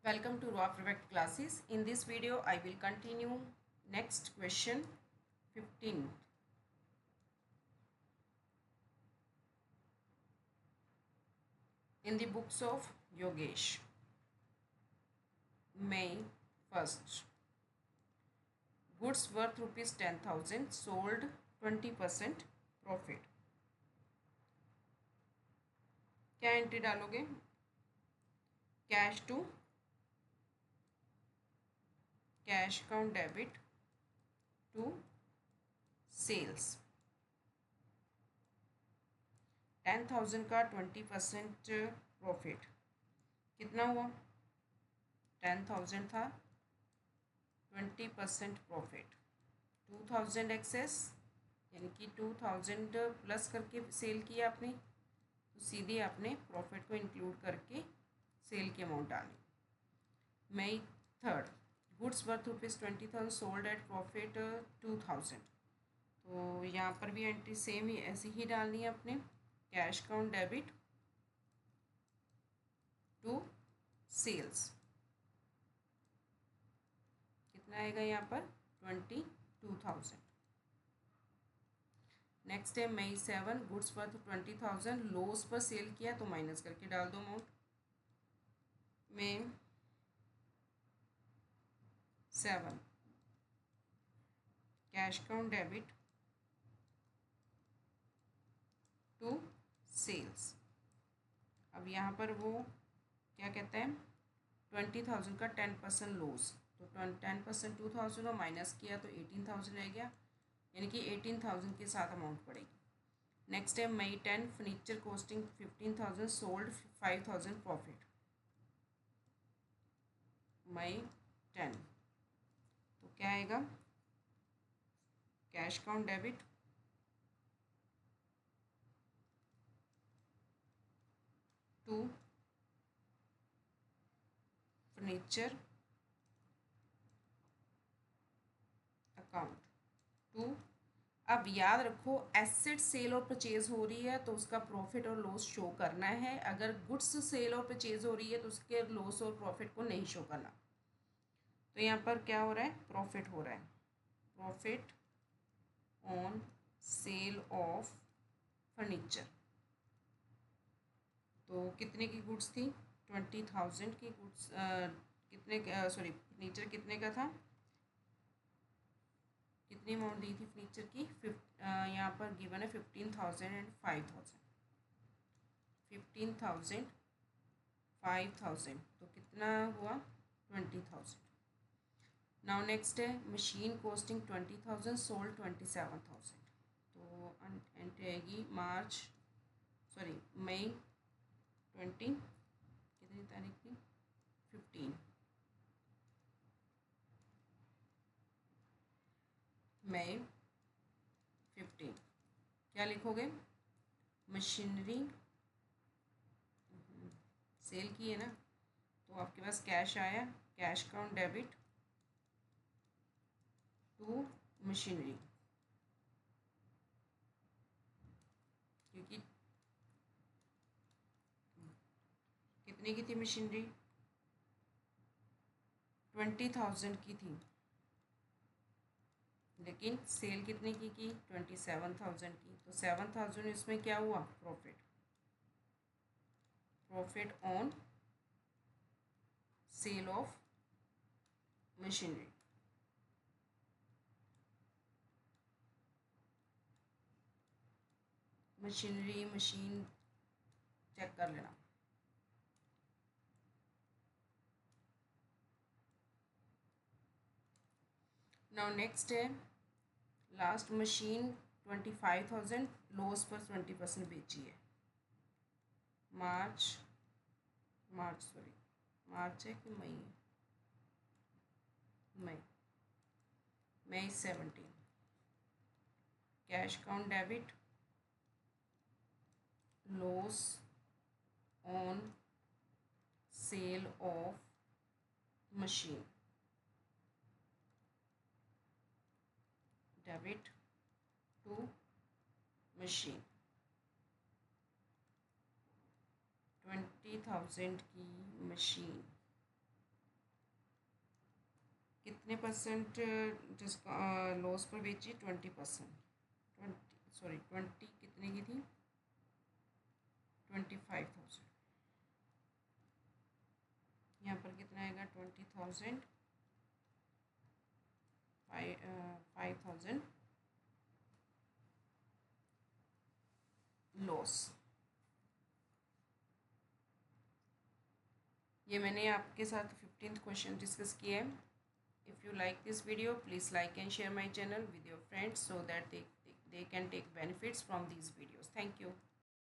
Welcome to Raw Perfect classes. In this video, I will continue next question 15. In the books of Yogesh, May 1st. Goods worth rupees 10,000 sold 20% profit. क्या entry डालोगे? Cash to cash account debit to sales. 10,000 का 20% profit कितना हुआ? 10,000 था, 20% profit 2,000 access, यानी कि 2,000 plus करके cell किया आपने, तो सीधे आपने प्रॉफिट को इंक्लूड करके सेल की अमाउंट डाली. मई 3rd. Goods worth rupees 20,000 sold at profit 2,000. तो यहाँ पर भी एंट्री सेम ही ऐसी ही डालनी है अपने. Cash account debit to sales. कितना आएगा यहाँ पर? 22,000. नेक्स्ट है मई 7. गुड्स वर्थ 20,000 लॉस पर सेल किया, तो माइनस करके डाल दो अमाउंट. में 7 cash account debit to sales. अब यहाँ पर वो क्या कहता है? 20,000 का 10% लॉस, तो 10% 2,000 और माइनस किया तो 18,000 रह गया, यानी कि 18,000 के साथ अमाउंट पड़ेगी. नेक्स्ट है मई 10. Furniture costing 15,000 sold 5,000 profit. मई 10. तो क्या आएगा? Cash account debit to furniture account to. अब याद रखो, एसेट सेल और परचेज हो रही है तो उसका प्रॉफिट और लॉस शो करना है. अगर गुड्स सेल और परचेज हो रही है तो उसके लॉस और प्रॉफिट को नहीं शो करना. तो यहाँ पर क्या हो रहा है? प्रॉफिट हो रहा है. Profit on sale of furniture. तो कितने की गुड्स थी? 20,000 की गुड्स. कितने सॉरी फर्नीचर कितने का था? कितनी अमाउंट दी थी फर्नीचर की? यहाँ पर गिवन है 15,000 एंड 5,000. 15,000 5,000 तो कितना हुआ? 20,000. नाउ नेक्स्ट है मशीन कॉस्टिंग 20,000 सोल्ड 27,000. तो एंट्री आएगी मई 20 कितनी तारीख की? 15. मई 15. क्या लिखोगे? मशीनरी सेल की है ना, तो आपके पास कैश आया. Cash account debit to machinery, क्योंकि कितने की थी मशीनरी? 20,000 की थी, लेकिन सेल कितने की 27,000 की. तो 7,000 इसमें क्या हुआ? Profit. Profit on sale of machinery. Machinery machine check कर लेना. नाउ नेक्स्ट है लास्ट. मशीन 25,000 लॉस पर 20% बेची है. मार्च है कि मई है? मई 17. Cash account debit loss on sale of machine debit to machine. 20,000 की मशीन कितने परसेंट लॉस पर बेची? 20%। 20 कितने की थी? 25,000। यहाँ पर कितना आएगा? 20,000, 5,000 लॉस। ये मैंने आपके साथ 15th क्वेश्चन डिस्कस किया है। If you like this video, please like and share my channel with your friends so that they can take benefits from these videos. Thank you.